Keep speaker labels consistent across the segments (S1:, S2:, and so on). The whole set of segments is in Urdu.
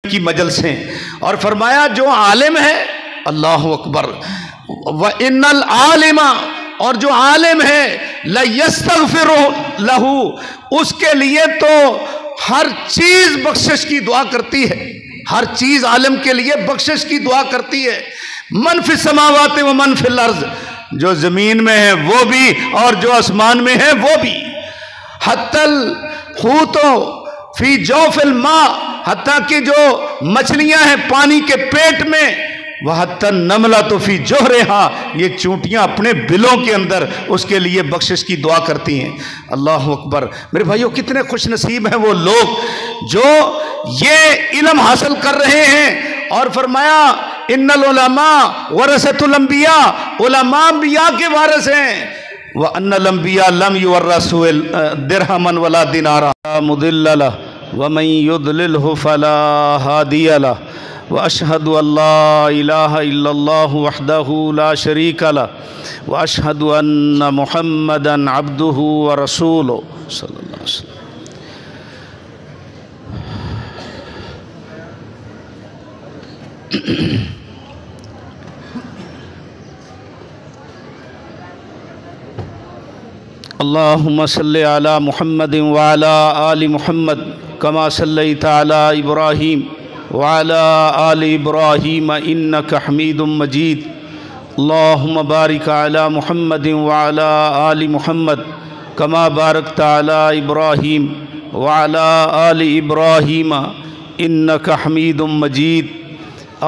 S1: کی مجلسیں، اور فرمایا جو عالم ہے، اللہ اکبر، وَإِنَّ الْعَالِمَ، اور جو عالم ہے لَيَسْتَغْفِرُ لَهُ، اس کے لیے تو ہر چیز بخشش کی دعا کرتی ہے، ہر چیز عالم کے لیے بخشش کی دعا کرتی ہے، من فی السماوات و من فی الارض، جو زمین میں ہے وہ بھی اور جو آسمان میں ہے وہ بھی، حتی الحوت فی جوف الماء، حتیٰ کہ جو مچھلیاں ہیں پانی کے پیٹ میں، وَحَتَّى النَّمْلَةُ فِي جُحْرِهَا، یہ چونٹیاں اپنے بلوں کے اندر اس کے لیے بخشش کی دعا کرتی ہیں۔ اللہ اکبر۔ میرے بھائیوں، کتنے خوش نصیب ہیں وہ لوگ جو یہ علم حاصل کر رہے ہیں، اور فرمایا ان العلماء ورثۃ الانبیاء، علماء انبیاء کے وارث ہیں، وَأَنَّ الْأَنْبِيَاءَ لَمْ يُوَرَّثُوا دِرْهَمًا وَلَا دِنَارًا لَا مُضِلَّ لَهُ وَمَن يُضْلِلْهُ فَلَا هَادِيَ لَهُ وَأَشْهَدُ أَن لَّا إِلَٰهَ إِلَّا اللَّهُ وَحْدَهُ لَا شَرِيكَ لَهُ وَأَشْهَدُ أَنَّ مُحَمَّدًا عَبْدُهُ وَرَسُولُهُ صلی اللہ علیہ وسلم۔ اللہم صلی علی محمد وعلی آل محمد کما صلیت علی ابراہیم وعلی آل ابراہیم انک حمید مجید۔ اللہم بارک علی محمد وعلی آل محمد کما بارکت علی ابراہیم وعلی آل ابراہیم انک حمید مجید۔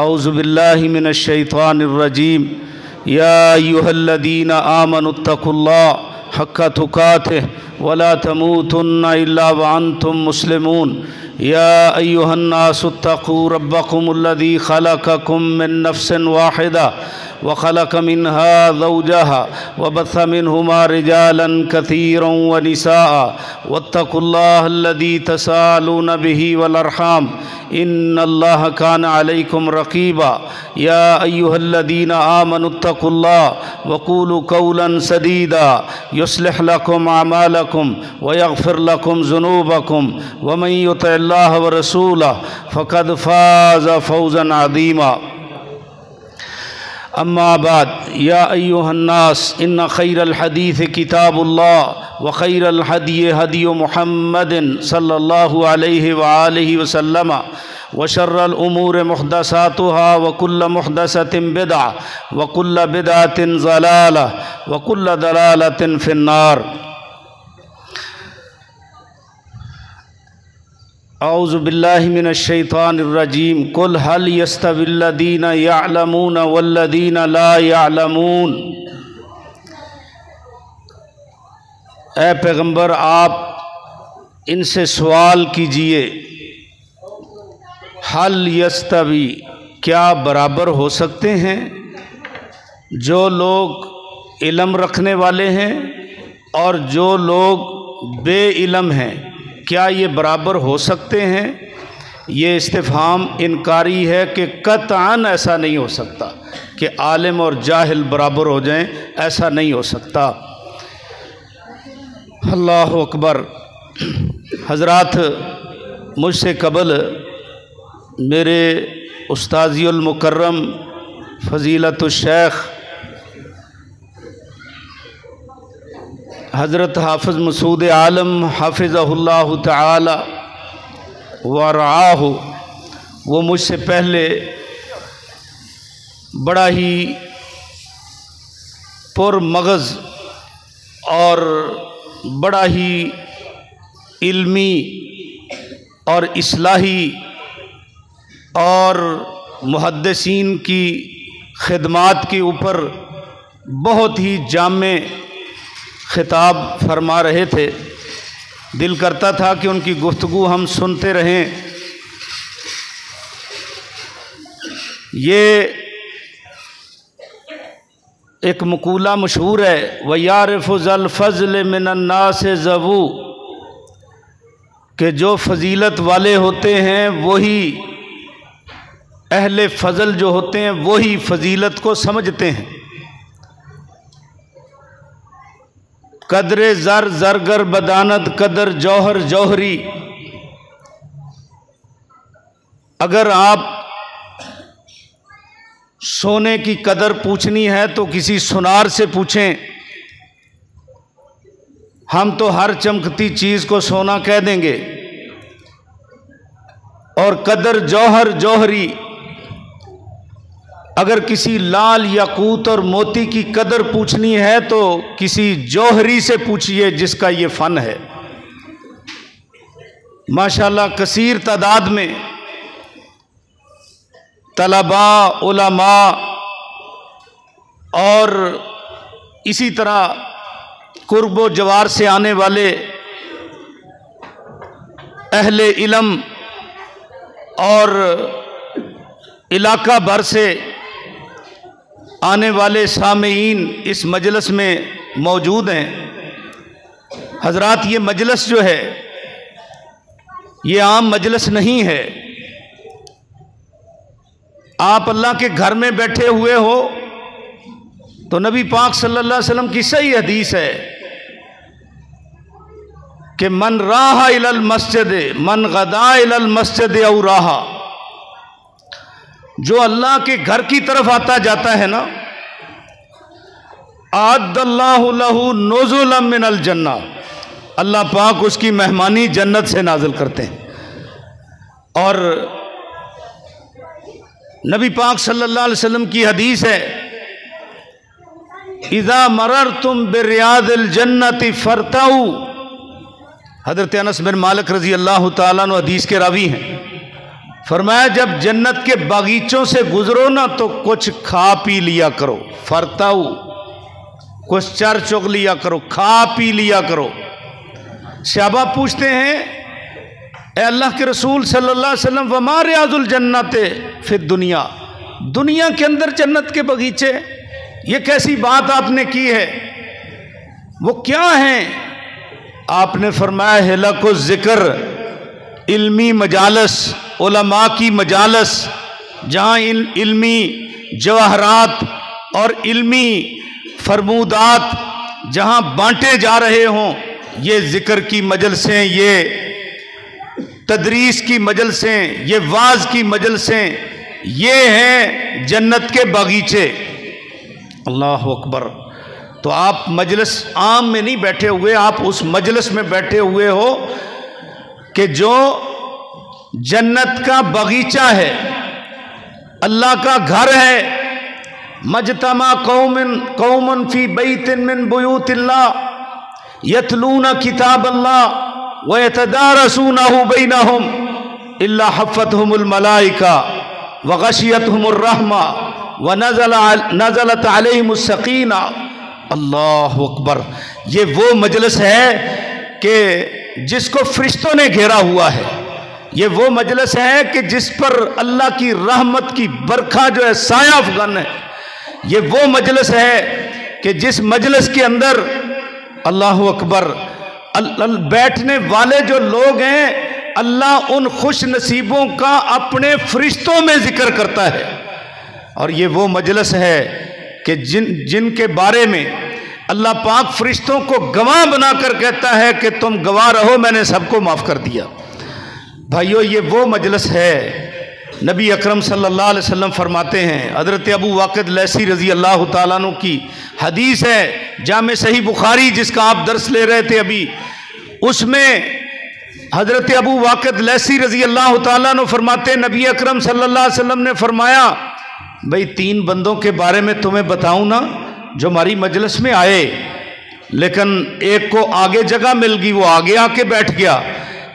S1: اعوذ باللہ من الشیطان الرجیم۔ یا ایہا الذین آمنوا اتقوا اللہ حق تقاتہ ولا تموتن الا وانتم مسلمون۔ یا ایہا الناس اتقوا ربکم الذی خلقکم من نفس واحدہ وخلق منها زوجها وبث منهما رجالا كثيرا ونساء واتقوا الله الذي تساءلون به والأرحام إن الله كان عليكم رقيبا۔ يا أيها الذين آمنوا اتقوا الله وقولوا قولا سديدا يصلح لكم أعمالكم ويغفر لكم ذنوبكم ومن يطع الله ورسوله فقد فاز فوزا عظيما۔ اما بعد، یا ایہا الناس ان خیر الحدیث کتاب اللہ وخیر الہدی ہدی محمد صلی اللہ علیہ وآلہ وسلم وشر الامور محدثاتها وکل محدثۃ بدعہ وکل بدعۃ ضلالہ وکل ضلالۃ فی النار۔ اعوذ باللہ من الشیطان الرجیم۔ قل هل يستوي الذین یعلمون والذین لا یعلمون۔ اے پیغمبر، آپ ان سے سوال کیجئے، هل يستوي، کیا برابر ہو سکتے ہیں جو لوگ علم رکھنے والے ہیں اور جو لوگ بے علم ہیں، کیا یہ برابر ہو سکتے ہیں؟ یہ استفہام انکاری ہے کہ قطعاً ایسا نہیں ہو سکتا کہ عالم اور جاہل برابر ہو جائیں، ایسا نہیں ہو سکتا۔ اللہ اکبر۔ حضرات، مجھ سے قبل میرے استاذی المکرم فضیلت الشیخ حضرت حافظ مسعود عالم حافظہ اللہ تعالی ورعاہ، وہ مجھ سے پہلے بڑا ہی پر مغز اور بڑا ہی علمی اور اصلاحی اور محدثین کی خدمات کے اوپر بہت ہی جامع خطاب فرما رہے تھے۔ دل کرتا تھا کہ ان کی گفتگو ہم سنتے رہیں۔ یہ ایک مقولہ مشہور ہے، وَيَعْرِفُ ذَا الْفَضْلِ مِنَ النَّاسِ ذَوُو، کہ جو فضیلت والے ہوتے ہیں وہی اہل فضل جو ہوتے ہیں وہی فضیلت کو سمجھتے ہیں۔ قدر زر زرگر بدانت قدر جوہر جوہری، اگر آپ سونے کی قدر پوچھنی ہے تو کسی سونار سے پوچھیں، ہم تو ہر چمکتی چیز کو سونا کہہ دیں گے، اور قدر جوہر جوہری، اگر کسی لال یاقوت اور موتی کی قدر پوچھنی ہے تو کسی جوہری سے پوچھئے جس کا یہ فن ہے۔ ماشاءاللہ کثیر تعداد میں طلباء، علماء اور اسی طرح قرب و جوار سے آنے والے اہل علم اور علاقہ بھر سے آنے والے سامعین اس مجلس میں موجود ہیں۔ حضرات، یہ مجلس جو ہے یہ عام مجلس نہیں ہے۔ آپ اللہ کے گھر میں بیٹھے ہوئے ہو تو نبی پاک صلی اللہ علیہ وسلم کی صحیح حدیث ہے کہ من راح الی المسجد من غدا الی المسجد او راحا، جو اللہ کے گھر کی طرف آتا جاتا ہے نا، اعد اللہ لہ نزلا من الجنہ، اللہ پاک اس کی مہمانی جنت سے نازل کرتے ہیں۔ اور نبی پاک صلی اللہ علیہ وسلم کی حدیث ہے، اذا مررتم بریاض الجنت فرتعوا، حضرت انس بن مالک رضی اللہ تعالیٰ عنہ حدیث کے راوی ہیں، فرمایا جب جنت کے باغیچوں سے گزرو نا تو کچھ کھا پی لیا کرو، فرتعوا، کچھ چر چگ لیا کرو، کھا پی لیا کرو۔ صحابہ پوچھتے ہیں، اے اللہ کے رسول صلی اللہ علیہ وسلم، وما ریاض الجنت فی الدنیا، دنیا کے اندر جنت کے باغیچے، یہ کیسی بات آپ نے کی ہے، وہ کیا ہیں؟ آپ نے فرمایا حلق الذکر، علمی مجالس، علماء کی مجالس، جہاں علمی جواہرات اور علمی فرمودات جہاں بانٹے جا رہے ہوں، یہ ذکر کی مجلسیں، یہ تدریس کی مجلسیں، یہ واعظ کی مجلسیں، یہ ہیں جنت کے باغیچے۔ اللہ اکبر۔ تو آپ مجلس عام میں نہیں بیٹھے ہوئے، آپ اس مجلس میں بیٹھے ہوئے ہو کہ جو جنت کا باغیچہ ہے، اللہ کا گھر ہے۔ مجتمع قوم فی بیت من بیوت اللہ یتلون کتاب اللہ وَيَتَدَارَسُونَهُ بَيْنَهُمْ إِلَّا حَفَّتْهُمُ الْمَلَائِكَةُ وَغَشِيَتْهُمُ الرَّحْمَةُ وَنَزَلَتْ عَلَيْهِمُ السَّكِينَةُ۔ اللہ اکبر۔ یہ وہ مجلس ہے کہ جس کو فرشتوں نے گھیرا ہوا ہے، یہ وہ مجلس ہے کہ جس پر اللہ کی رحمت کی برکھا جو ہے سایہ افغان ہے، یہ وہ مجلس ہے کہ جس مجلس کے اندر اللہ اکبر بیٹھنے والے جو لوگ ہیں، اللہ ان خوش نصیبوں کا اپنے فرشتوں میں ذکر کرتا ہے۔ اور یہ وہ مجلس ہے کہ جن کے بارے میں اللہ پاک فرشتوں کو گواہ بنا کر کہتا ہے کہ تم گواہ رہو، میں نے سب کو معاف کر دیا۔ بھائیو، یہ وہ مجلس ہے۔ نبی اکرم صلی اللہ علیہ وسلم فرماتے ہیں، حضرت ابو واقد لیثی رضی اللہ تعالیٰ عنہ کی حدیث ہے، جامع صحیح بخاری جس کا آپ درس لے رہے تھے ابھی، اس میں حضرت ابو واقد لیثی رضی اللہ تعالیٰ عنہ فرماتے ہیں، نبی اکرم صلی اللہ علیہ وسلم نے فرمایا، بھئی 3 بندوں کے بارے میں تمہیں بتاؤں نا جو ہماری مجلس میں آئے، لیکن ایک کو آگے جگہ مل گئی وہ آگے آ کے بیٹھ گیا،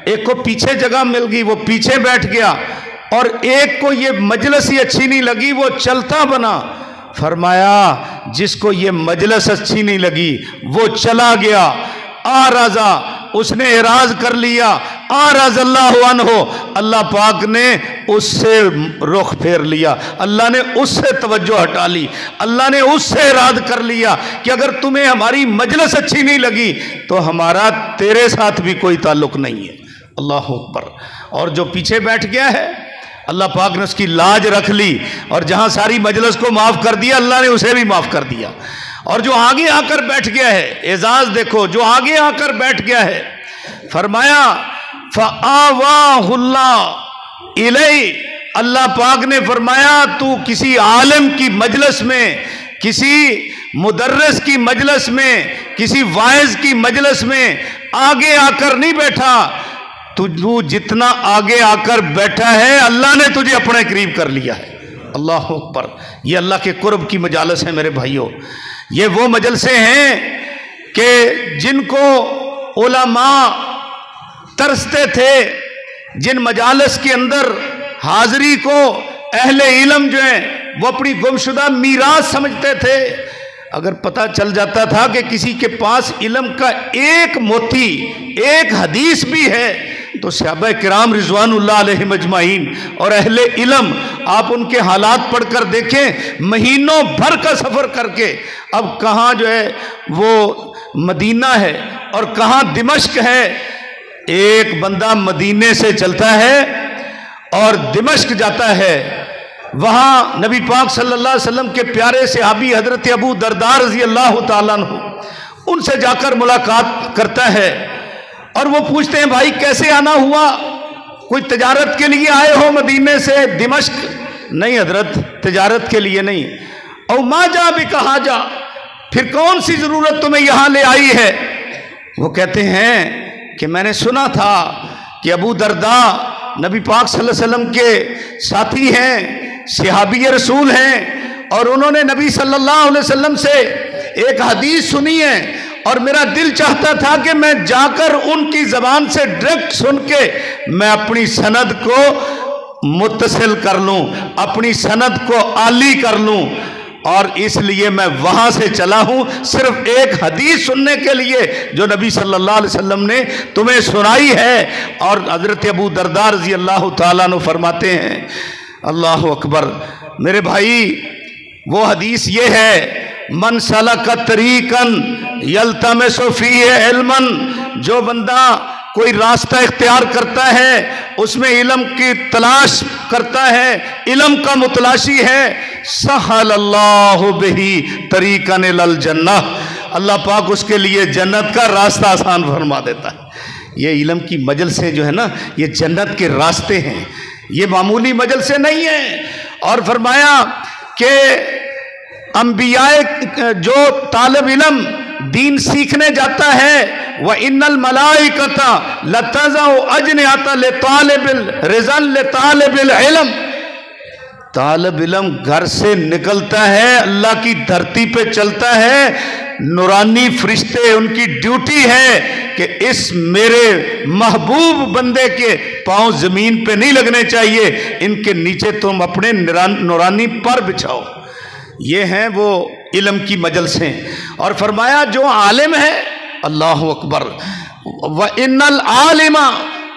S1: ایک کو پیچھے جگہ مل گئی وہ پیچھے بیٹھ گیا، اور ایک کو یہ مجلس ہی اچھی نہیں لگی وہ چلتا بنا۔ فرمایا جس کو یہ مجلس اچھی نہیں لگی وہ چلا گیا، آرازہ، اس نے اعراض کر لیا، آرز اللہ عنہ، اللہ پاک نے اس سے رخ پھیر لیا، اللہ نے اس سے توجہ ہٹا لی، اللہ نے اس سے اعراض کر لیا کہ اگر تمہیں ہماری مجلس اچھی نہیں لگی تو ہمارا تیرے ساتھ بھی کوئی تعلق نہیں ہے۔ اللہ اکبر۔ اور جو پیچھے بیٹھ گیا ہے اللہ پاک نے اس کی لاج رکھ لی، اور جہاں ساری مجلس کو معاف کر دیا اللہ نے اسے بھی معاف کر دیا۔ اور جو آگے آ کر بیٹھ گیا ہے، اعزاز دیکھو، جو آگے آ کر بیٹھ گیا ہے، فرمایا فَآوَاهُ اللَّهُ إِلَيْهِ اللہ پاک نے فرمایا تو کسی عالم کی مجلس میں، کسی مدرس کی مجلس میں، کسی واعظ کی مجلس میں آگے آ کر نہیں بیٹھا، تو جتنا آگے آ کر بیٹھا ہے اللہ نے تجھے اپنے قریب کر لیا ہے۔ اللہ اکبر۔ یہ اللہ کے قرب کی مجالس ہیں میرے بھائیوں، یہ وہ مجلسیں ہیں کہ جن کو علماء ترستے تھے، جن مجالس کے اندر حاضری کو اہل علم جو ہیں وہ اپنی گمشدہ میراث سمجھتے تھے۔ اگر پتہ چل جاتا تھا کہ کسی کے پاس علم کا ایک موتی، ایک حدیث بھی ہے، تو صحابہ کرام رضوان اللہ علیہم اجمعین اور اہل علم، آپ ان کے حالات پڑھ کر دیکھیں، مہینوں بھر کا سفر کر کے، اب کہاں جو ہے وہ مدینہ ہے اور کہاں دمشق ہے، ایک بندہ مدینے سے چلتا ہے اور دمشق جاتا ہے، وہاں نبی پاک صلی اللہ علیہ وسلم کے پیارے صحابی حضرت ابو درداء رضی اللہ تعالیٰ عنہ، ان سے جا کر ملاقات کرتا ہے اور وہ پوچھتے ہیں بھائی کیسے آنا ہوا؟ کوئی تجارت کے لیے آئے ہو مدینے سے دمشق؟ نہیں حضرت، تجارت کے لیے نہیں۔ او ما جا بھی کہا جا، پھر کون سی ضرورت تمہیں یہاں لے آئی ہے؟ وہ کہتے ہیں کہ میں نے سنا تھا کہ ابو درداء نبی پاک صلی اللہ علیہ وسلم کے ساتھی ہیں، صحابی رسول ہیں، اور انہوں نے نبی صلی اللہ علیہ وسلم سے ایک حدیث سنی ہے، اور میرا دل چاہتا تھا کہ میں جا کر ان کی زبان سے ڈائریکٹ سن کے میں اپنی سند کو متصل کر لوں، اپنی سند کو عالی کر لوں، اور اس لیے میں وہاں سے چلا ہوں صرف ایک حدیث سننے کے لیے جو نبی صلی اللہ علیہ وسلم نے تمہیں سنائی ہے۔ اور حضرت ابو درداء رضی اللہ تعالیٰ عنہ فرماتے ہیں، اللہ اکبر میرے بھائی، وہ حدیث یہ ہے، من سلک طریقا یلتمس فیہ علما، جو بندہ کوئی راستہ اختیار کرتا ہے، اس میں علم کی تلاش کرتا ہے، علم کا متلاشی ہے، سہل اللہ بہ طریقا الی الجنہ، اللہ پاک اس کے لیے جنت کا راستہ آسان فرما دیتا ہے۔ یہ علم کی مجلسیں جو ہے نا، یہ جنت کے راستے ہیں، یہ معمولی مجلسیں نہیں ہیں۔ اور فرمایا کہ انبیاء جو طالب علم دین سیکھنے جاتا ہے، وَإِنَّ الْمَلَائِكَةَ لَتَضَعُ أَجْنِحَتَهَا لِطَالِبِ الرِّزْقِ لِطَالِبِ الْعِلْمِ، طالب علم گھر سے نکلتا ہے، اللہ کی دھرتی پہ چلتا ہے، نورانی فرشتے ان کی ڈیوٹی ہے کہ اس میرے محبوب بندے کے پاؤں زمین پہ نہیں لگنے چاہیے، ان کے نیچے تم اپنے نورانی پر بچھاؤ۔ یہ ہیں وہ علم کی مجلسیں۔ اور فرمایا جو عالم ہے، اللہ اکبر، وَإِنَّ الْعَالِمَ،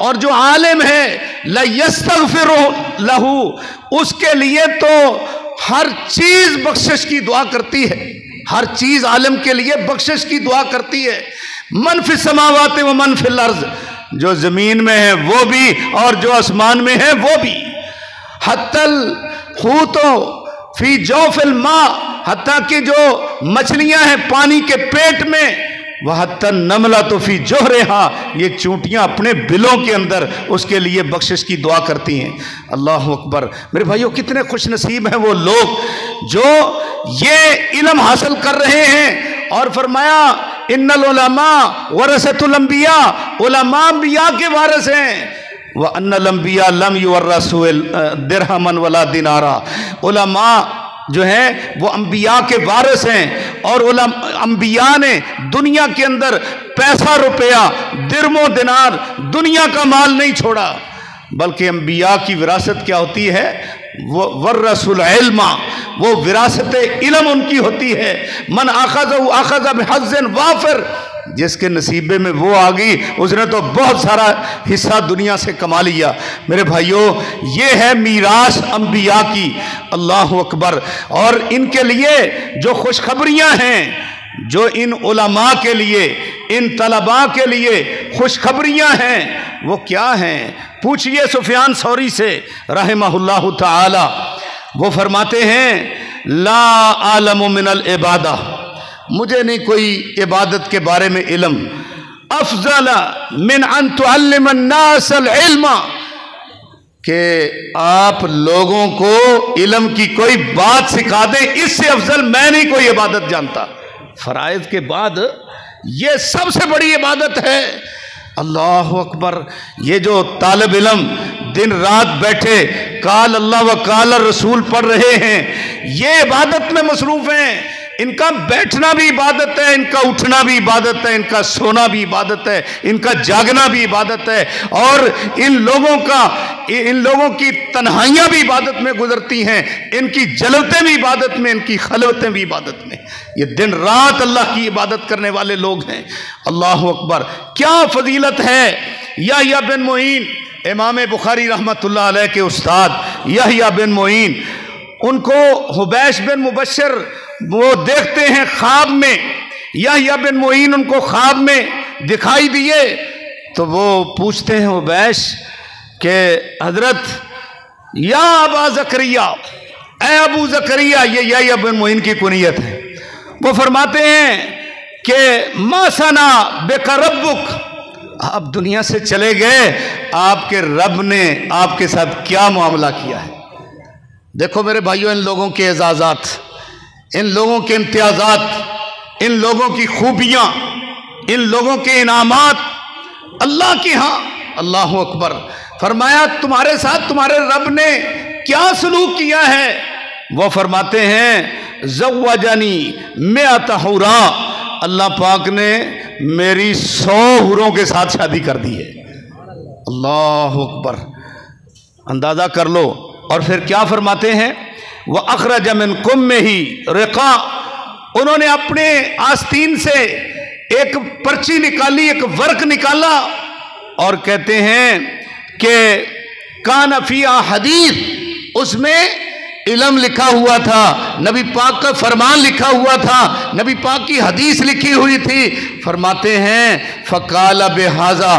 S1: اور جو عالم ہے، لَيَسْتَغْفِرُ لَهُ، اس کے لیے تو ہر چیز بخشش کی دعا کرتی ہے، ہر چیز عالم کے لیے بخشش کی دعا کرتی ہے۔ من فی السماوات و من فی الارض، جو زمین میں ہے وہ بھی اور جو آسمان میں ہے وہ بھی، حتی الحوت فی جوف الماء، حتیٰ کہ جو مچھلیاں ہیں پانی کے پیٹ میں، وَحَتَّى النَّمْلَةُ فِي جُحْرِهَا، یہ چونٹیاں اپنے بلوں کے اندر اس کے لیے بخشش کی دعا کرتی ہیں۔ اللہ اکبر میرے بھائیوں، کتنے خوش نصیب ہیں وہ لوگ جو یہ علم حاصل کر رہے ہیں۔ اور فرمایا ان العلماء ورثۃ الانبیاء، علماء انبیاء کے وارث ہیں، وَأَنَّ الْأَنْبِيَاءَ لَمْ يُوَرَّثُوا دِرْهَمًا وَلَا دِنَارًا، علماء جو ہیں وہ انبیاء کے وارث ہیں، اور انبیاء نے دنیا کے اندر پیسہ روپیہ، درم و دینار، دنیا کا مال نہیں چھوڑا، بلکہ انبیاء کی وراثت کیا ہوتی ہے؟ ورثوا العلم، وہ وراثت علم ان کی ہوتی ہے۔ من اخذ بحظ وافر، جس کے نصیبے میں وہ آ گئی اس نے تو بہت سارا حصہ دنیا سے کما لیا۔ میرے بھائیوں، یہ ہے میراث انبیاء کی، اللہ اکبر۔ اور ان کے لیے جو خوشخبریاں ہیں، جو ان علماء کے لیے، ان طلباء کے لیے خوشخبریاں ہیں، وہ کیا ہیں؟ پوچھئے سفیان ثوری سے رحمہ اللہ تعالی، وہ فرماتے ہیں لا عالم من العبادہ، مجھے نہیں کوئی عبادت کے بارے میں علم، افضل من ان تعلم الناس العلم، کہ آپ لوگوں کو علم کی کوئی بات سکھا دیں، اس سے افضل میں نہیں کوئی عبادت جانتا۔ فرائض کے بعد یہ سب سے بڑی عبادت ہے۔ اللہ اکبر، یہ جو طالب علم دن رات بیٹھے قال اللہ و قال رسول پڑھ رہے ہیں، یہ عبادت میں مصروف ہیں۔ ان کا بیٹھنا بھی عبادت ہے، ان کا اٹھنا بھی عبادت ہے، ان کا سونا بھی عبادت ہے، ان کا جاگنا بھی عبادت ہے، اور ان لوگوں کی تنہائیاں بھی عبادت میں گزرتی ہیں، ان کی جلوتیں بھی عبادت میں، ان کی خلوتیں بھی عبادت میں۔ یہ دن رات اللہ کی عبادت کرنے والے لوگ ہیں۔ اللہ اکبر، کیا فضیلت ہے۔ یحییٰ بن معین، امام بخاری رحمۃ اللہ علیہ کے استاد یحییٰ بن معین، ان کو حبیش بن مبشر وہ دیکھتے ہیں خواب میں، یحییٰ بن معین ان کو خواب میں دکھائی دیے، تو وہ پوچھتے ہیں حبیش کہ حضرت یا ابا زکریا، اے ابو زکریا، یہ یحییٰ بن معین کی کنیت ہے۔ وہ فرماتے ہیں کہ ما صنع بک ربک، آپ دنیا سے چلے گئے، آپ کے رب نے آپ کے ساتھ کیا معاملہ کیا ہے۔ دیکھو میرے بھائیوں، ان لوگوں کے اعزازات، ان لوگوں کے امتیازات، ان لوگوں کی خوبیاں، ان لوگوں کے انعامات اللہ کی ہاں۔ اللہ اکبر، فرمایا تمہارے ساتھ تمہارے رب نے کیا سلوک کیا ہے؟ وہ فرماتے ہیں زوجنی مئۃ حورا، اللہ پاک نے میری 100 حوروں کے ساتھ شادی کر دی ہے۔ اللہ اکبر، اندازہ کر لو۔ اور پھر کیا فرماتے ہیں وَأَخْرَجَ مِنْ قُمِّهِ رِقَا، انہوں نے اپنے آستین سے ایک پرچی نکالی، ایک ورق نکالا، اور کہتے ہیں کہ کَانَ فِيهَا حدیث، اس میں علم لکھا ہوا تھا، نبی پاک کا فرمان لکھا ہوا تھا، نبی پاک کی حدیث لکھی ہوئی تھی۔ فرماتے ہیں فَقَالَ بِهَذَا،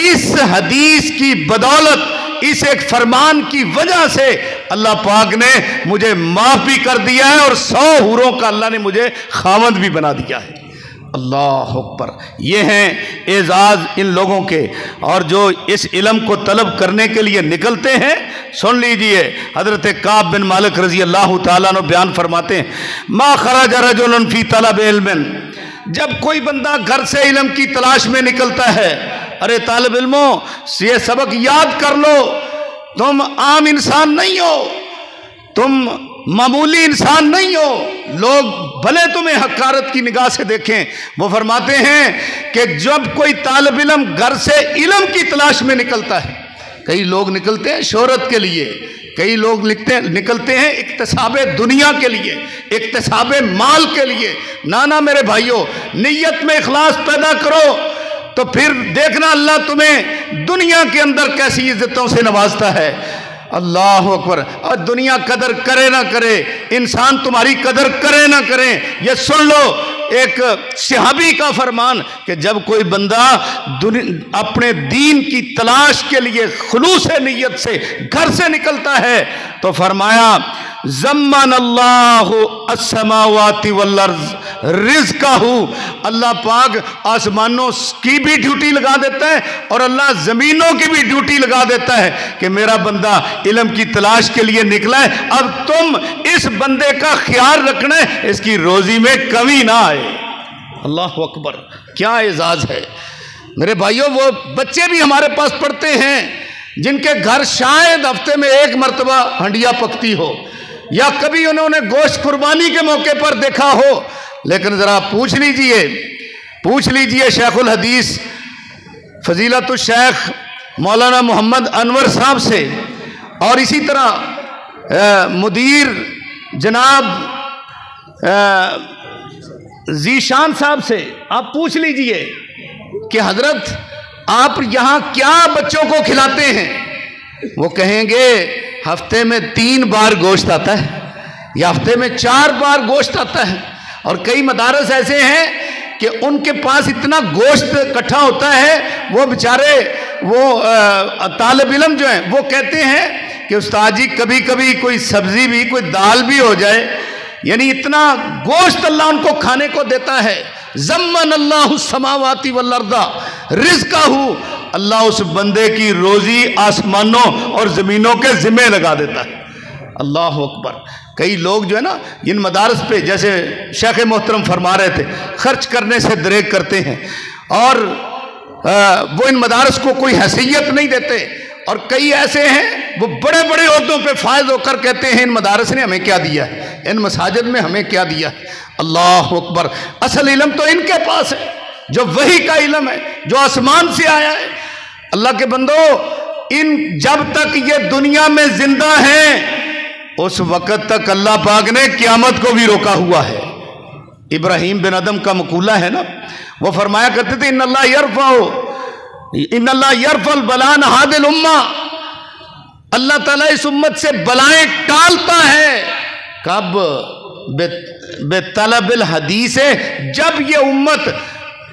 S1: اس حدیث کی بدولت، اس ایک فرمان کی وجہ سے اللہ پاک نے مجھے معاف بھی کر دیا ہے، اور 100 حوروں کا اللہ نے مجھے خاوند بھی بنا دیا ہے۔ اللہ اکبر، یہ ہیں اعزاز ان لوگوں کے۔ اور جو اس علم کو طلب کرنے کے لیے نکلتے ہیں، سن لیجئے حضرت کعب بن مالک رضی اللہ تعالیٰ عنہ بیان فرماتے ہیں ما خرج رجل فی طلب علم، جب کوئی بندہ گھر سے علم کی تلاش میں نکلتا ہے، ارے طالب علموں یہ سبق یاد کر لو، تم عام انسان نہیں ہو، تم معمولی انسان نہیں ہو، لوگ بھلے تمہیں حقارت کی نگاہ سے دیکھیں۔ وہ فرماتے ہیں کہ جب کوئی طالب علم گھر سے علم کی تلاش میں نکلتا ہے، کئی لوگ نکلتے ہیں شہرت کے لیے، کئی لوگ نکلتے ہیں اکتساب دنیا کے لیے، اکتساب مال کے لیے۔ نانا میرے بھائیوں، نیت میں اخلاص پیدا کرو تو پھر دیکھنا اللہ تمہیں دنیا کے اندر کیسی عزتوں سے نوازتا ہے۔ اللہ اکبر، اور دنیا قدر کرے نہ کرے، انسان تمہاری قدر کرے نہ کرے، یہ سن لو ایک صحابی کا فرمان کہ جب کوئی بندہ اپنے دین کی تلاش کے لیے خلوص نیت سے گھر سے نکلتا ہے تو فرمایا زمن اللہ السماوات والارض رزقہ، اللہ پاک آسمانوں کی بھی ڈیوٹی لگا دیتا ہے اور اللہ زمینوں کی بھی ڈیوٹی لگا دیتا ہے کہ میرا بندہ علم کی تلاش کے لیے نکلا ہے، اب تم اس بندے کا خیال رکھنا ہے اس کی روزی میں کمی نہ آئے۔ اللہ اکبر، کیا اعزاز ہے میرے بھائیوں۔ وہ بچے بھی ہمارے پاس پڑھتے ہیں جن کے گھر شاید ہفتے میں 1 مرتبہ ہنڈیا پکتی ہو یا کبھی انہوں نے گوشت قربانی کے موقع پر دیکھا ہو، لیکن ذرا پوچھ لیجئے شیخ الحدیث فضیلت الشیخ مولانا محمد انور صاحب سے، اور اسی طرح مدیر جناب ذیشان صاحب سے آپ پوچھ لیجئے کہ حضرت آپ یہاں کیا بچوں کو کھلاتے ہیں؟ وہ کہیں گے ہفتے میں 3 بار گوشت آتا ہے یا ہفتے میں 4 بار گوشت آتا ہے۔ اور کئی مدارس ایسے ہیں کہ ان کے پاس اتنا گوشت اکٹھا ہوتا ہے، وہ بیچارے وہ طالب علم جو ہیں وہ کہتے ہیں کہ استاد جی کبھی کبھی کوئی سبزی بھی، کوئی دال بھی ہو جائے، یعنی اتنا گوشت اللہ ان کو کھانے کو دیتا ہے۔ زمن اللہ السماوات والارض رزقہ، اللہ اس بندے کی روزی آسمانوں اور زمینوں کے ذمہ لگا دیتا ہے۔ اللہ اکبر۔ کئی لوگ جو ہے نا ان مدارس پہ، جیسے شیخ محترم فرما رہے تھے، خرچ کرنے سے دریغ کرتے ہیں اور وہ ان مدارس کو کوئی حیثیت نہیں دیتے، اور کئی ایسے ہیں وہ بڑے بڑے عہدوں پہ فائز ہو کر کہتے ہیں ان مدارس نے ہمیں کیا دیا ہے، ان مساجد میں ہمیں کیا دیا ہے۔ اللہ اکبر۔ اصل علم تو ان کے پاس ہے، جو وحی کا علم ہے، جو آسمان سے آیا ہے۔ اللہ کے بندو، ان جب تک یہ دنیا میں زندہ ہیں اس وقت تک اللہ پاک نے قیامت کو بھی روکا ہوا ہے۔ ابراہیم بن ادم کا مقولہ ہے نا، وہ فرمایا کرتے تھے ان اللہ یرفع البلان ہاد الامہ، اللہ تعالیٰ اس امت سے بلائیں ٹالتا ہے۔ کب؟ بے طلب الحدیث، جب یہ امت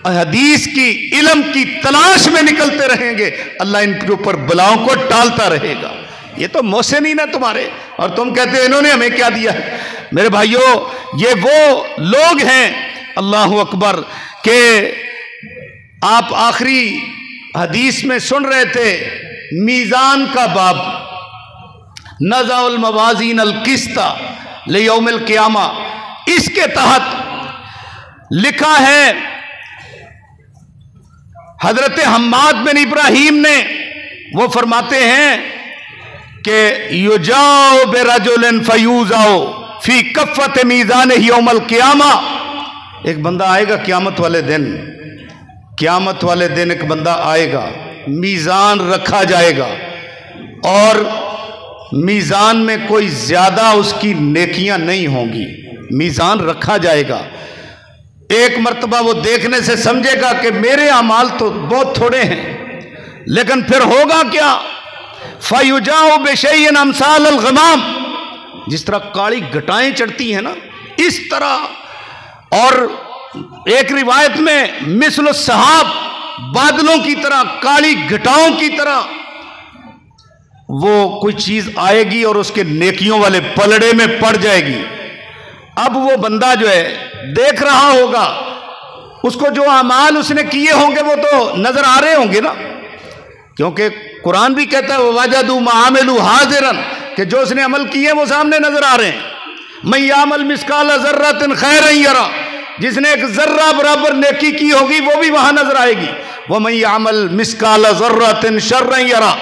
S1: حدیث کی، علم کی تلاش میں نکلتے رہیں گے اللہ ان کے اوپر بلاؤں کو ٹالتا رہے گا۔ یہ تو محسنین ہیں تمہارے، اور تم کہتے ہیں انہوں نے ہمیں کیا دیا ہے۔ میرے بھائیوں، یہ وہ لوگ ہیں، اللہ اکبر، کہ آپ آخری حدیث میں سن رہے تھے میزان کا باب، نزع الموازین القسط لیوم القیامہ، اس کے تحت لکھا ہے حضرت حماد بن ابراہیم نے، وہ فرماتے ہیں کہ یجاؤ برجل فیوزاؤ فی کفت میزانہ یوم القیامہ، ایک بندہ آئے گا قیامت والے دن، قیامت والے دن ایک بندہ آئے گا، میزان رکھا جائے گا، اور میزان میں کوئی زیادہ اس کی نیکیاں نہیں ہوں گی، میزان رکھا جائے گا۔ ایک مرتبہ وہ دیکھنے سے سمجھے گا کہ میرے اعمال تو بہت تھوڑے ہیں، لیکن پھر ہوگا کیا؟ فَيُجَاءُ بِشَيْءٍ أَمْثَالَ الْغَمَامِ، جس طرح کالی گھٹائیں چڑھتی ہیں نا اس طرح، اور ایک روایت میں مثل السحاب، بادلوں کی طرح، کالی گھٹاؤں کی طرح وہ کوئی چیز آئے گی اور اس کے نیکیوں والے پلڑے میں پڑ جائے گی۔ اب وہ بندہ جو ہے دیکھ رہا ہوگا، اس کو جو اعمال اس نے کیے ہوں گے وہ تو نظر آ رہے ہوں گے نا، کیونکہ قرآن بھی کہتا ہے وَوَجَدُوا مَا عَمِلُوا حَاضِرًا، کہ جو اس نے عمل کیے وہ سامنے نظر آ رہے ہیں۔ مَن يَعْمَلْ مِثْقَالَ ذَرَّةٍ خَيْرًا يَرَهُ، جس نے ایک ذرہ برابر نیکی کی ہوگی وہ بھی وہاں نظر آئے گی۔ وَمَن يَعْمَلْ مِثْقَالَ ذَرَّةٍ شَرًّا يَرَهُ،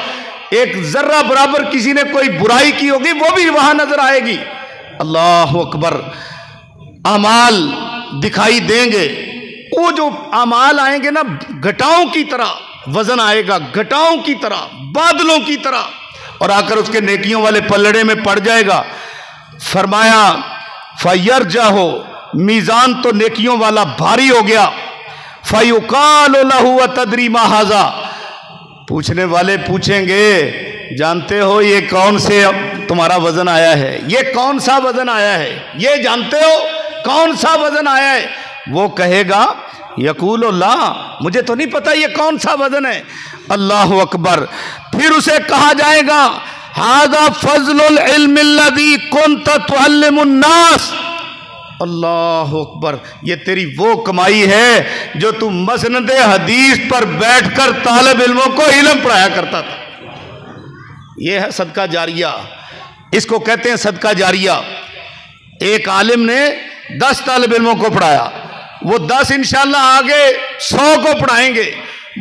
S1: ایک ذرہ برابر کسی نے کوئی برائی کی ہوگی وہ بھی وہاں نظر آئے گی۔ اللہ اکبر۔ اعمال دکھائی دیں گے، وہ جو اعمال آئیں گے نا گھٹاؤں کی طرح، وزن آئے گا گھٹاؤں کی طرح، بادلوں کی طرح، اور آ کر اس کے نیکیوں والے پلڑے میں پڑ جائے گا۔ فرمایا فَيَرْجَهُ، میزان تو نیکیوں والا بھاری ہو گیا۔ فَيُقَالُ لَهُ وَتَدْرِي مَا هَذَا، پوچھنے والے پوچھیں گے جانتے ہو یہ کون سے تمہارا وزن آیا ہے، یہ کون سا وزن آیا ہے، یہ جانتے ہو کون سا وزن آیا ہے؟ وہ کہے گا یقول لا، مجھے تو نہیں پتا یہ کون سا وزن ہے۔ اللہ اکبر۔ پھر اسے کہا جائے گا ھذا فضل العلم الذی کنت تعلم الناس، اللہ اکبر، یہ تیری وہ کمائی ہے جو تم مسند حدیث پر بیٹھ کر طالب علموں کو علم پڑھایا کرتا تھا۔ یہ ہے صدقہ جاریہ، اس کو کہتے ہیں صدقہ جاریہ۔ ایک عالم نے 10 طالب علموں کو پڑھایا، وہ 10 انشاءاللہ آگے 100 کو پڑھائیں گے،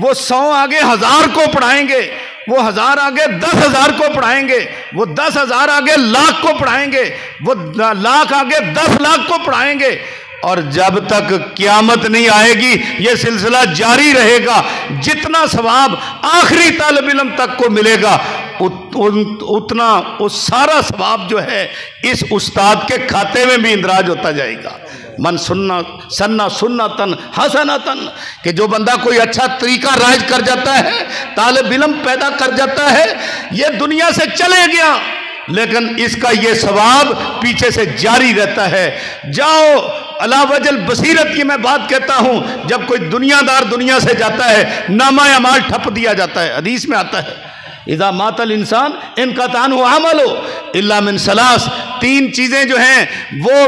S1: وہ 100 آگے 1000 کو پڑھائیں گے، وہ 1000 آگے 10,000 کو پڑھائیں گے، وہ 10,000 آگے لاکھ کو پڑھائیں گے، وہ لاکھ آگے 10 لاکھ کو پڑھائیں گے، اور جب تک قیامت نہیں آئے گی یہ سلسلہ جاری رہے گا۔ جتنا ثواب آخری طالب علم تک کو ملے گا اتنا وہ سارا ثواب جو ہے اس استاد کے کھاتے میں بھی اندراج ہوتا جائے گا۔ من سننا سنتن حسنتن، کہ جو بندہ کوئی اچھا طریقہ رائج کر جاتا ہے، طالب علم پیدا کر جاتا ہے، یہ دنیا سے چلے گیا لیکن اس کا یہ ثواب پیچھے سے جاری رہتا ہے۔ جاؤ علی وجہ البصیرت کی میں بات کہتا ہوں، جب کوئی دنیا دار دنیا سے جاتا ہے نامہ اعمال ٹھپ دیا جاتا ہے، حدیث میں آتا ہے اذا مات الانسان انقطع عنہ عملہ الا من ثلاث، 3 چیزیں جو ہیں وہ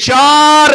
S1: 4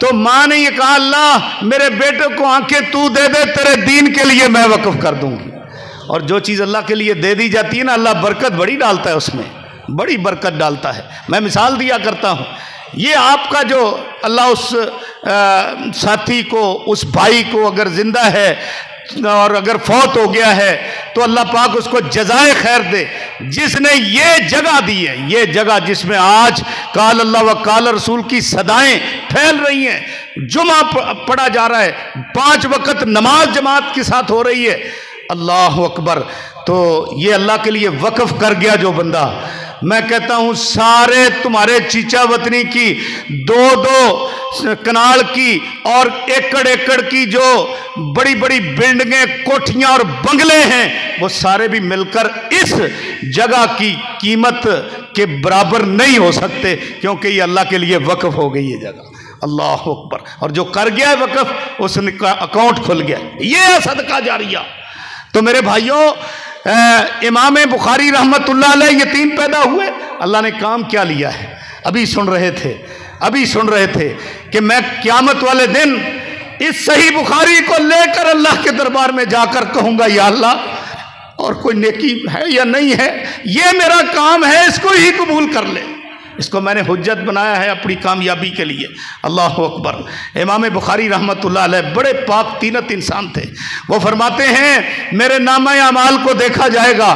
S1: تو ماں نے یہ کہا اللہ میرے بیٹے کو آنکھیں تو دے دے، تیرے دین کے لیے میں وقف کر دوں گی۔ اور جو چیز اللہ کے لیے دے دی جاتی ہے نا، اللہ برکت بڑی ڈالتا ہے، اس میں بڑی برکت ڈالتا ہے۔ میں مثال دیا کرتا ہوں، یہ آپ کا جو اللہ اس ساتھی کو، اس بھائی کو اگر زندہ ہے اور اگر فوت ہو گیا ہے تو اللہ پاک اس کو جزائے خیر دے، جس نے یہ جگہ دی ہے، یہ جگہ جس میں آج قال اللہ و قال رسول کی صدائیں پھیل رہی ہیں، جمعہ پڑھا جا رہا ہے، 5 وقت نماز جماعت کے ساتھ ہو رہی ہے، اللہ اکبر۔ تو یہ اللہ کے لیے وقف کر گیا جو بندہ، میں کہتا ہوں سارے تمہارے چیچا وطنی کی 2-2 کنال کی اور ایکڑ کی جو بڑی بڑی بلڈنگیں، کوٹھیاں اور بنگلے ہیں، وہ سارے بھی مل کر اس جگہ کی قیمت کے برابر نہیں ہو سکتے، کیونکہ یہ اللہ کے لیے وقف ہو گئی یہ جگہ، اللہ اکبر۔ اور جو کر گیا ہے وقف، اس کا اکاؤنٹ کھل گیا، یہ ہے صدقہ جاریہ۔ تو میرے بھائیوں، امام بخاری رحمت اللہ علیہ یتیم پیدا ہوئے، اللہ نے کام کیا لیا ہے؟ ابھی سن رہے تھے کہ میں قیامت والے دن اس صحیح بخاری کو لے کر اللہ کے دربار میں جا کر کہوں گا یا اللہ، اور کوئی نیکی ہے یا نہیں ہے، یہ میرا کام ہے، اس کو ہی قبول کر لے، اس کو میں نے حجت بنایا ہے اپنی کامیابی کے لیے، اللہ اکبر۔ امام بخاری رحمت اللہ علیہ بڑے پاک طینت انسان تھے، وہ فرماتے ہیں میرے نامہ اعمال کو دیکھا جائے گا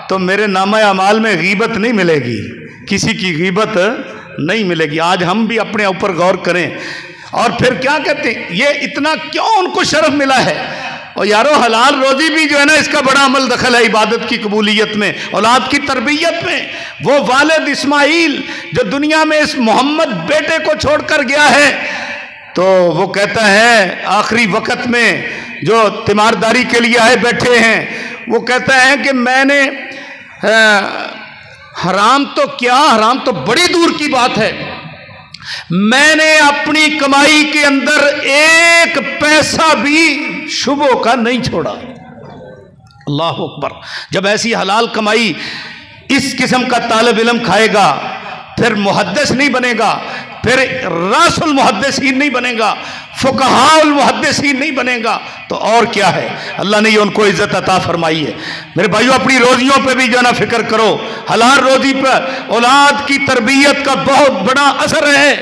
S1: تو میرے نامہ اعمال میں غیبت نہیں ملے گی، کسی کی غیبت نہیں ملے گی۔ آج ہم بھی اپنے اوپر غور کریں، اور پھر کیا کہتے ہیں، یہ اتنا کیوں ان کو شرف ملا ہے؟ اور یارو حلال روزی بھی جو ہے نا، اس کا بڑا عمل دخل ہے عبادت کی قبولیت میں، اولاد کی تربیت میں۔ وہ والد اسماعیل جو دنیا میں اس محمد بیٹے کو چھوڑ کر گیا ہے، تو وہ کہتا ہے آخری وقت میں جو تیمارداری کے لیے آئے بیٹھے ہیں، وہ کہتا ہے کہ میں نے حرام تو کیا، حرام تو بڑی دور کی بات ہے، میں نے اپنی کمائی کے اندر 1 پیسہ بھی شبوں کا نہیں چھوڑا، اللہ اکبر۔ جب ایسی حلال کمائی اس قسم کا طالب علم کھائے گا، پھر محدث نہیں بنے گا، پھر راس المحدثین نہیں بنے گا، فقہاء المحدثین نہیں بنے گا، تو اور کیا ہے؟ اللہ نے یہ ان کو عزت عطا فرمائی ہے۔ میرے بھائیوں، اپنی روزیوں پہ بھی جو ہے نا فکر کرو، حلال روزی پر اولاد کی تربیت کا بہت بڑا اثر ہے۔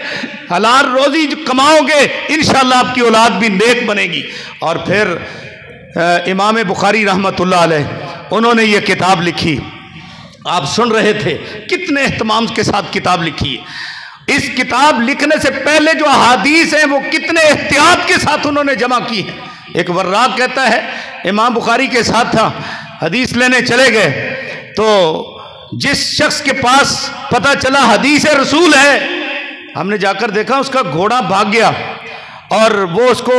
S1: حلال روزی جو کماؤ گے، انشاءاللہ آپ کی اولاد بھی نیک بنے گی۔ اور پھر امام بخاری رحمت اللہ علیہ، انہوں نے یہ کتاب لکھی، آپ سن رہے تھے کتنے اہتمام کے ساتھ کتاب لکھی ہے۔ اس کتاب لکھنے سے پہلے جو احادیث ہیں وہ کتنے احتیاط کے ساتھ انہوں نے جمع کی ہیں۔ ایک وراق کہتا ہے امام بخاری کے ساتھ تھا، حدیث لینے چلے گئے، تو جس شخص کے پاس پتہ چلا حدیث رسول ہے، ہم نے جا کر دیکھا اس کا گھوڑا بھاگ گیا اور وہ اس کو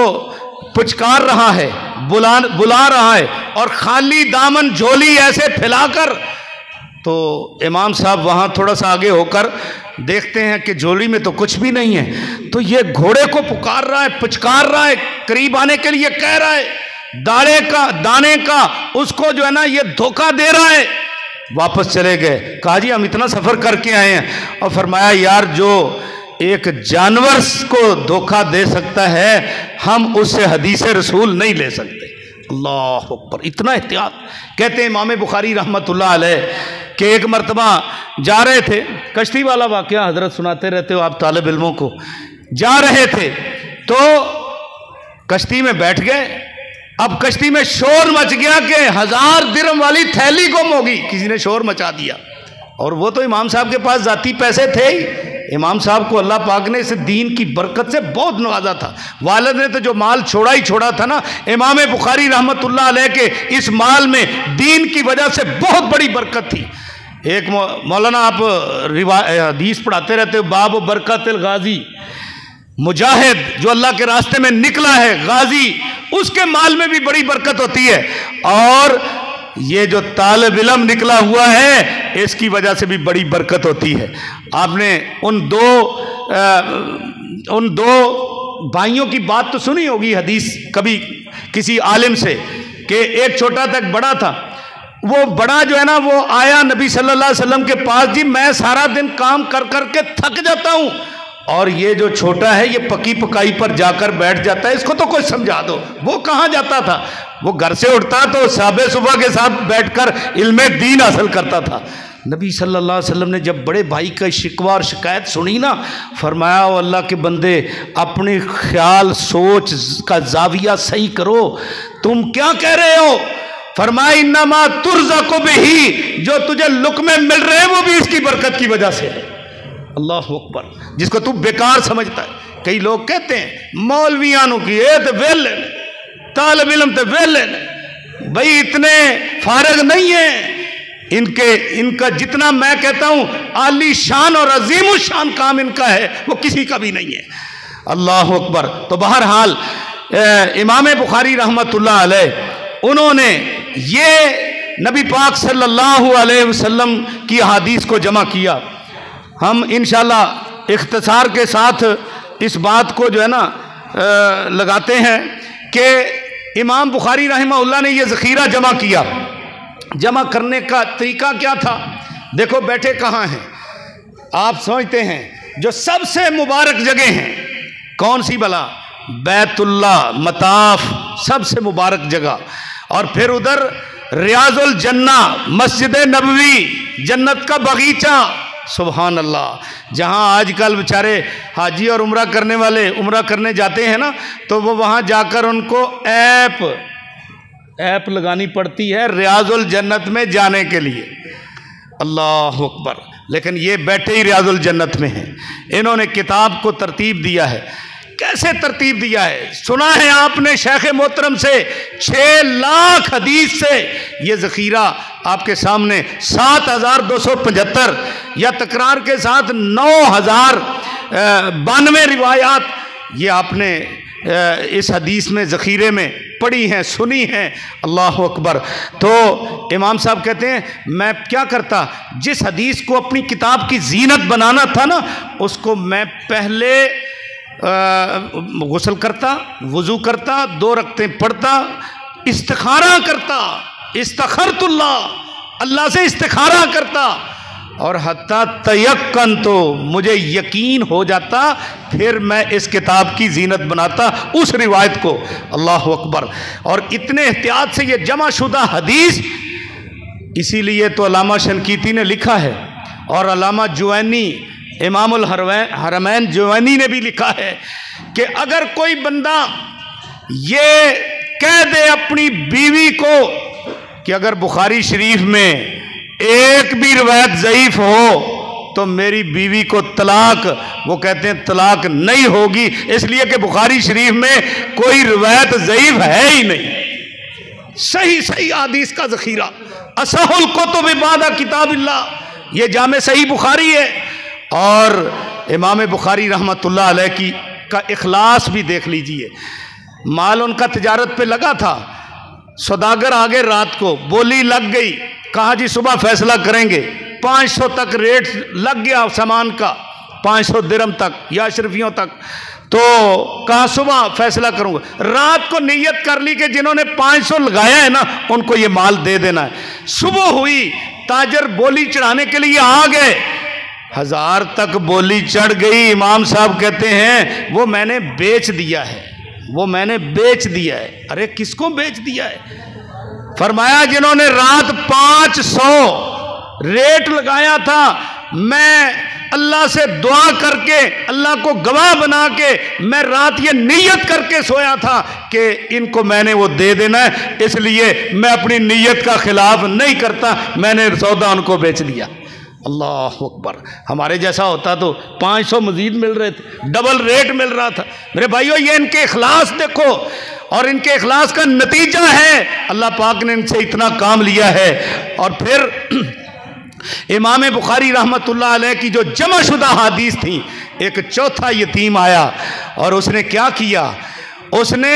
S1: پچکار رہا ہے، بلا رہا ہے، اور خالی دامن جھولی ایسے پھیلا کر، تو امام صاحب وہاں تھوڑا سا آگے ہو کر دیکھتے ہیں کہ جھولی میں تو کچھ بھی نہیں ہے، تو یہ گھوڑے کو پکار رہا ہے، پچکار رہا ہے، قریب آنے کے لیے کہہ رہا ہے، دانے کا اس کو جو ہے نا یہ دھوکہ دے رہا ہے۔ واپس چلے گئے، کہا جی ہم اتنا سفر کر کے آئے ہیں، اور فرمایا یار جو ایک جانور کو دھوکہ دے سکتا ہے، ہم اس سے حدیث رسول نہیں لے سکتے۔ اللہ اکبر، اتنا احتیاط۔ کہتے ہیں امام بخاری رحمت اللہ علیہ کہ ایک مرتبہ جا رہے تھے، کشتی والا واقعہ حضرت سناتے رہتے ہو آپ طالب علموں کو، جا رہے تھے تو کشتی میں بیٹھ گئے، اب کشتی میں شور مچ گیا کہ 1000 درہم والی تھیلی گم ہوگی، کسی نے شور مچا دیا، اور وہ تو امام صاحب کے پاس ذاتی پیسے تھے ہی، امام صاحب کو اللہ پاک نے اس دین کی برکت سے بہت نوازا تھا، والد نے تو جو مال چھوڑا ہی چھوڑا تھا نا، امام بخاری رحمت اللہ علیہ کے اس مال میں دین کی وجہ سے بہت بڑی برکت تھی۔ ایک مولانا آپ حدیث پڑھاتے رہتے ہو، باب برکت الغازی، مجاہد جو اللہ کے راستے میں نکلا ہے، غازی، اس کے مال میں بھی بڑی برکت ہوتی ہے، اور یہ جو طالب علم نکلا ہوا ہے اس کی وجہ سے بھی بڑی برکت ہوتی ہے۔ آپ نے ان دو بھائیوں کی بات تو سنی ہوگی حدیث کبھی کسی عالم سے، کہ ایک چھوٹا تھا ایک بڑا تھا، وہ بڑا جو ہے نا وہ آیا نبی صلی اللہ علیہ وسلم کے پاس، جی میں سارا دن کام کر کر کے تھک جاتا ہوں اور یہ جو چھوٹا ہے یہ پکی پکائی پر جا کر بیٹھ جاتا ہے، اس کو تو کوئی سمجھا دو۔ وہ کہاں جاتا تھا؟ وہ گھر سے اٹھتا تو صحابہ صبح کے ساتھ بیٹھ کر علم دین حاصل کرتا تھا۔ نبی صلی اللہ علیہ وسلم نے جب بڑے بھائی کا شکوہ اور شکایت سنی نا، فرمایا او اللہ کے بندے، اپنی خیال سوچ کا زاویہ صحیح کرو، تم کیا کہہ رہے ہو؟ فرمایا انما ترزق بہ، جو تجھے لقمے مل رہے ہیں وہ بھی اس کی برکت کی وجہ سے ہے۔ اللہ اکبر، جس کو تو بیکار سمجھتا ہے۔ کئی لوگ کہتے ہیں مولویانوں کی اے تے ویلے نے، طالب علم تے ویلے نے، بھائی اتنے فارغ نہیں ہیں، ان کا جتنا میں کہتا ہوں عالی شان اور عظیم الشان کام ان کا ہے وہ کسی کا بھی نہیں ہے۔ اللہ اکبر۔ تو بہرحال امام بخاری رحمۃ اللہ علیہ انہوں نے یہ نبی پاک صلی اللہ علیہ وسلم کی احادیث کو جمع کیا۔ ہم انشاءاللہ اختصار کے ساتھ اس بات کو جو ہے نا لگاتے ہیں کہ امام بخاری رحمہ اللہ نے یہ ذخیرہ جمع کیا۔ جمع کرنے کا طریقہ کیا تھا؟ دیکھو بیٹھے کہاں ہیں آپ سمجھتے ہیں؟ جو سب سے مبارک جگہ ہیں کون سی بلا؟ بیت اللہ، مطاف، سب سے مبارک جگہ، اور پھر ادھر ریاض الجنہ، مسجد نبوی، جنت کا باغیچہ، سبحان اللہ، جہاں آج کل بیچارے حاجی اور عمرہ کرنے والے عمرہ کرنے جاتے ہیں نا، تو وہ وہاں جا کر ان کو ایپ لگانی پڑتی ہے ریاض الجنت میں جانے کے لیے۔ اللہ اکبر۔ لیکن یہ بیٹھے ہی ریاض الجنت میں ہیں۔ انہوں نے کتاب کو ترتیب دیا ہے۔ کیسے ترتیب دیا ہے؟ سنا ہے آپ نے شیخ محترم سے 6 لاکھ حدیث سے یہ ذخیرہ آپ کے سامنے 7275 یا تکرار کے ساتھ 9092 روایات یہ آپ نے اس حدیث میں ذخیرے میں پڑھی ہیں، سنی ہیں۔ اللہ اکبر۔ تو امام صاحب کہتے ہیں میں کیا کرتا، جس حدیث کو اپنی کتاب کی زینت بنانا تھا نا، اس کو میں پہلے غسل کرتا، وضو کرتا، 2 رکعتیں پڑھتا، استخارہ کرتا، استخرت اللہ سے استخارہ کرتا، اور حتیٰ تیقن، تو مجھے یقین ہو جاتا، پھر میں اس کتاب کی زینت بناتا اس روایت کو۔ اللہ اکبر۔ اور اتنے احتیاط سے یہ جمع شدہ حدیث، اسی لیے تو علامہ شنقیطی نے لکھا ہے، اور علامہ جوینی، امام الحرمین جوینی نے بھی لکھا ہے کہ اگر کوئی بندہ یہ کہہ دے اپنی بیوی کو کہ اگر بخاری شریف میں ایک بھی روایت ضعیف ہو تو میری بیوی کو طلاق، وہ کہتے ہیں طلاق نہیں ہوگی، اس لیے کہ بخاری شریف میں کوئی روایت ضعیف ہے ہی نہیں۔ صحیح حدیث کا ذخیرہ، اصح الکتب بعد کتاب اللہ، یہ جامع صحیح بخاری ہے۔ اور امام بخاری رحمۃ اللہ علیہ کا اخلاص بھی دیکھ لیجئے۔ مال ان کا تجارت پہ لگا تھا، سوداگر آگے رات کو، بولی لگ گئی، کہا جی صبح فیصلہ کریں گے، 500 تک ریٹ لگ گیا سامان کا، 500 درہم تک یا اشرفیوں تک، تو کہا صبح فیصلہ کروں گا۔ رات کو نیت کر لی کہ جنہوں نے 500 لگایا ہے نا ان کو یہ مال دے دینا ہے۔ صبح ہوئی، تاجر بولی چڑھانے کے لیے آ گئے، 1000 تک بولی چڑھ گئی۔ امام صاحب کہتے ہیں وہ میں نے بیچ دیا ہے، وہ میں نے بیچ دیا ہے۔ ارے کس کو بیچ دیا ہے؟ فرمایا جنہوں نے رات 500 ریٹ لگایا تھا، میں اللہ سے دعا کر کے، اللہ کو گواہ بنا کے، میں رات یہ نیت کر کے سویا تھا کہ ان کو میں نے وہ دے دینا ہے، اس لیے میں اپنی نیت کا خلاف نہیں کرتا، میں نے سودا ان کو بیچ دیا۔ اللہ اکبر۔ ہمارے جیسا ہوتا تو 500 مزید مل رہے تھے، ڈبل ریٹ مل رہا تھا۔ میرے بھائیو یہ ان کے اخلاص دیکھو، اور ان کے اخلاص کا نتیجہ ہے اللہ پاک نے ان سے اتنا کام لیا ہے۔ اور پھر امام بخاری رحمۃ اللہ علیہ کی جو جمع شدہ حدیث تھی، ایک چوتھا یتیم آیا اور اس نے کیا کیا، اس نے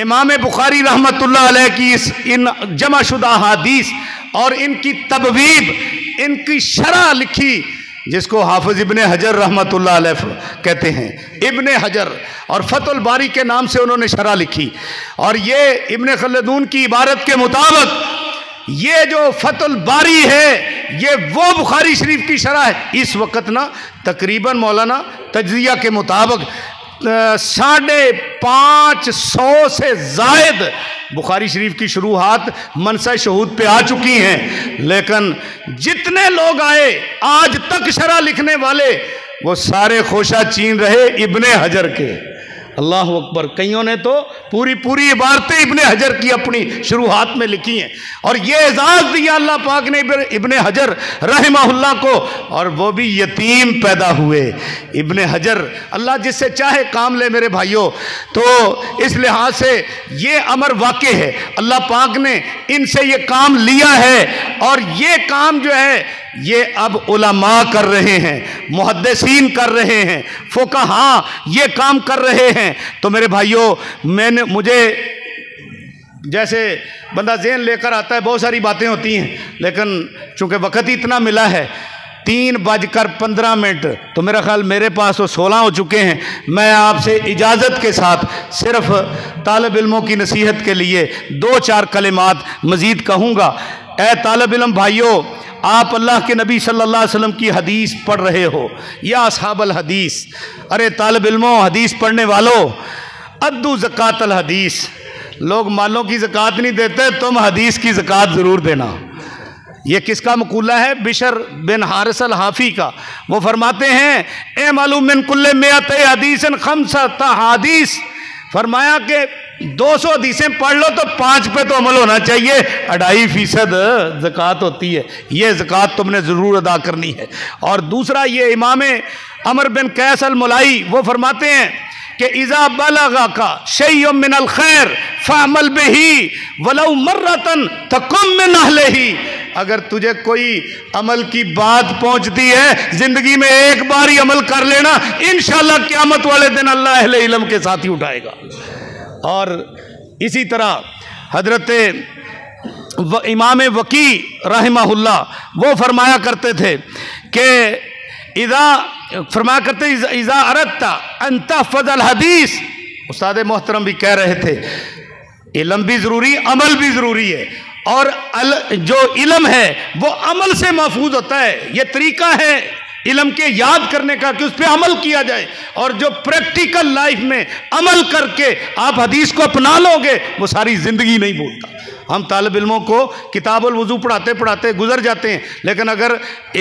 S1: امام بخاری رحمۃ اللہ علیہ کی ان جمع شدہ حدیث اور ان کی تبویب، ان کی شرح لکھی، جس کو حافظ ابن حجر رحمۃ اللہ علیہ کہتے ہیں، ابن حجر، اور فتح الباری کے نام سے انہوں نے شرح لکھی۔ اور یہ ابن خلدون کی عبارت کے مطابق یہ جو فتح الباری ہے یہ وہ بخاری شریف کی شرح ہے۔ اس وقت نا تقریباً مولانا تجزیہ کے مطابق 550 سے زائد بخاری شریف کی شروحات منصہ شہود پہ آ چکی ہیں، لیکن جتنے لوگ آئے آج تک شرح لکھنے والے وہ سارے خوشہ چین رہے ابن حجر کے۔ اللہ اکبر، کئیوں نے تو پوری عبارتیں ابن حجر کی اپنی شروحات میں لکھی ہیں، اور یہ اعزاز دیا اللہ پاک نے ابن حجر رحمہ اللہ کو، اور وہ بھی یتیم پیدا ہوئے۔ ابن حجر اللہ جس سے چاہے کام لے میرے بھائیوں، تو اس لحاظ سے یہ امر واقع ہے، اللہ پاک نے ان سے یہ کام لیا ہے، اور یہ کام جو ہے یہ اب علماء کر رہے ہیں، محدثین کر رہے ہیں، فقہاء یہ کام کر رہے ہیں۔ تو میرے بھائیوں، مجھے جیسے بندہ ذہن لے کر آتا ہے، بہت ساری باتیں ہوتی ہیں، لیکن چونکہ وقت اتنا ملا ہے 3:15 تو میرا خیال میرے پاس تو 16 ہو چکے ہیں۔ میں آپ سے اجازت کے ساتھ صرف طالب علموں کی نصیحت کے لیے 2-4 کلمات مزید کہوں گا۔ اے طالب علم بھائیوں، آپ اللہ کے نبی صلی اللہ علیہ وسلم کی حدیث پڑھ رہے ہو، یا اصحاب الحدیث، ارے طالب علموں، حدیث پڑھنے والوں، ادو زکوٰۃ الحدیث، لوگ مالوں کی زکوٰۃ نہیں دیتے، تم حدیث کی زکوٰۃ ضرور دینا۔ یہ کس کا مقولہ ہے؟ بشر بن حارث الحافی کا۔ وہ فرماتے ہیں اے معلوم من کل 100 حدیث 5 احادیث، فرمایا کہ 200 حدیثیں پڑھ لو تو 5 پہ تو عمل ہونا چاہیے، 2.5% زکوٰۃ ہوتی ہے، یہ زکوٰۃ تم نے ضرور ادا کرنی ہے۔ اور دوسرا یہ امام عمر بن قیس الملائی وہ فرماتے ہیں کہ اذا بلغک شیء من الخیر فعمل بہ ولو مرۃ تکن من اہلہ، اگر تجھے کوئی عمل کی بات پہنچتی ہے زندگی میں ایک بار ہی عمل کر لینا، انشاءاللہ قیامت والے دن اللہ اہل علم کے ساتھ ہی اٹھائے گا۔ اور اسی طرح حضرت امام وقی رحمہ اللہ وہ فرمایا کرتے تھے کہ اذا اردت ان تحفظ الحدیث، استاد محترم بھی کہہ رہے تھے علم بھی ضروری، عمل بھی ضروری ہے، اور جو علم ہے وہ عمل سے محفوظ ہوتا ہے۔ یہ طریقہ ہے علم کے یاد کرنے کا کہ اس پہ عمل کیا جائے، اور جو پریکٹیکل لائف میں عمل کر کے آپ حدیث کو اپنا لو گے وہ ساری زندگی نہیں بھولتا۔ ہم طالب علموں کو کتاب الوضو پڑھاتے پڑھاتے گزر جاتے ہیں، لیکن اگر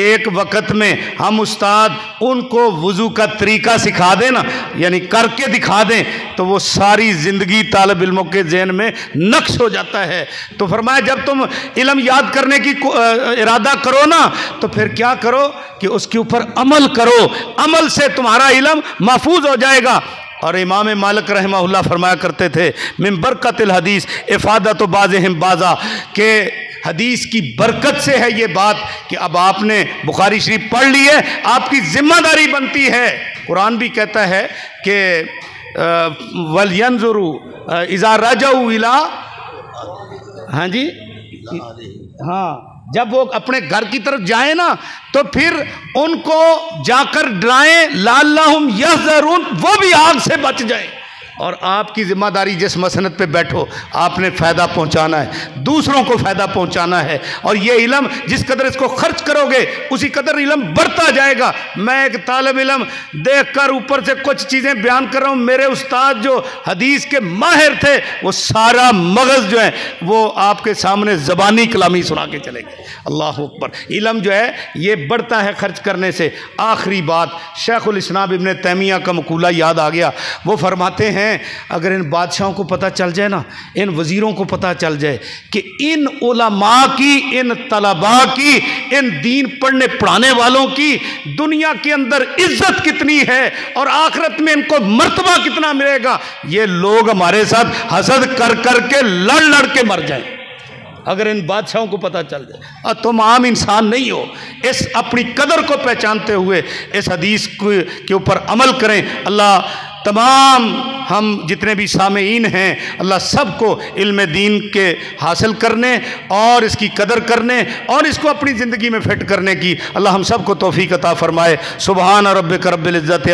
S1: ایک وقت میں ہم استاد ان کو وضو کا طریقہ سکھا دیں نا، یعنی کر کے دکھا دیں، تو وہ ساری زندگی طالب علموں کے ذہن میں نقش ہو جاتا ہے۔ تو فرمایا جب تم علم یاد کرنے کی ارادہ کرو نا، تو پھر کیا کرو کہ اس کے اوپر عمل کرو، عمل سے تمہارا علم محفوظ ہو جائے گا۔ اور امام مالک رحمہ اللہ فرمایا کرتے تھے من برکت الحدیث افادت بعضہم بعضا، کہ حدیث کی برکت سے ہے یہ بات کہ اب آپ نے بخاری شریف پڑھ لی ہے، آپ کی ذمہ داری بنتی ہے۔ قرآن بھی کہتا ہے کہ وَلْيَنْظُرُوا اِذَا رَجَعُوا إِلَىٰ، ہاں جی، ہاں، جب وہ اپنے گھر کی طرف جائیں نا تو پھر ان کو جا کر ڈرائیں لعلہم یحذرون، وہ بھی آگ سے بچ جائیں۔ اور آپ کی ذمہ داری جس مسند پہ بیٹھو آپ نے فائدہ پہنچانا ہے، دوسروں کو فائدہ پہنچانا ہے، اور یہ علم جس قدر اس کو خرچ کرو گے اسی قدر علم بڑھتا جائے گا۔ میں ایک طالب علم دیکھ کر اوپر سے کچھ چیزیں بیان کر رہا ہوں، میرے استاد جو حدیث کے ماہر تھے وہ سارا مغز جو ہے وہ آپ کے سامنے زبانی کلامی سنا کے چلے گئے۔ اللہ اکبر، علم جو ہے یہ بڑھتا ہے خرچ کرنے سے۔ آخری بات، شیخ الاسلام ابن تیمیہ کا مقولہ یاد آ گیا، وہ فرماتے ہیں اگر ان بادشاہوں کو پتہ چل جائے نا، ان وزیروں کو پتہ چل جائے کہ ان علماء کی، ان طلباء کی، ان دین پڑھنے پڑھانے والوں کی دنیا کے اندر عزت کتنی ہے اور آخرت میں ان کو مرتبہ کتنا ملے گا، یہ لوگ ہمارے ساتھ حسد کر کر کے لڑ لڑ کے مر جائیں اگر ان بادشاہوں کو پتہ چل جائے۔ اور تم عام انسان نہیں ہو، اس اپنی قدر کو پہچانتے ہوئے اس حدیث کے اوپر عمل کریں۔ اللہ تمام ہم جتنے بھی سامعین ہیں اللہ سب کو علم دین کے حاصل کرنے اور اس کی قدر کرنے اور اس کو اپنی زندگی میں فٹ کرنے کی اللہ ہم سب کو توفیق عطا فرمائے۔ سبحان ربک رب العزت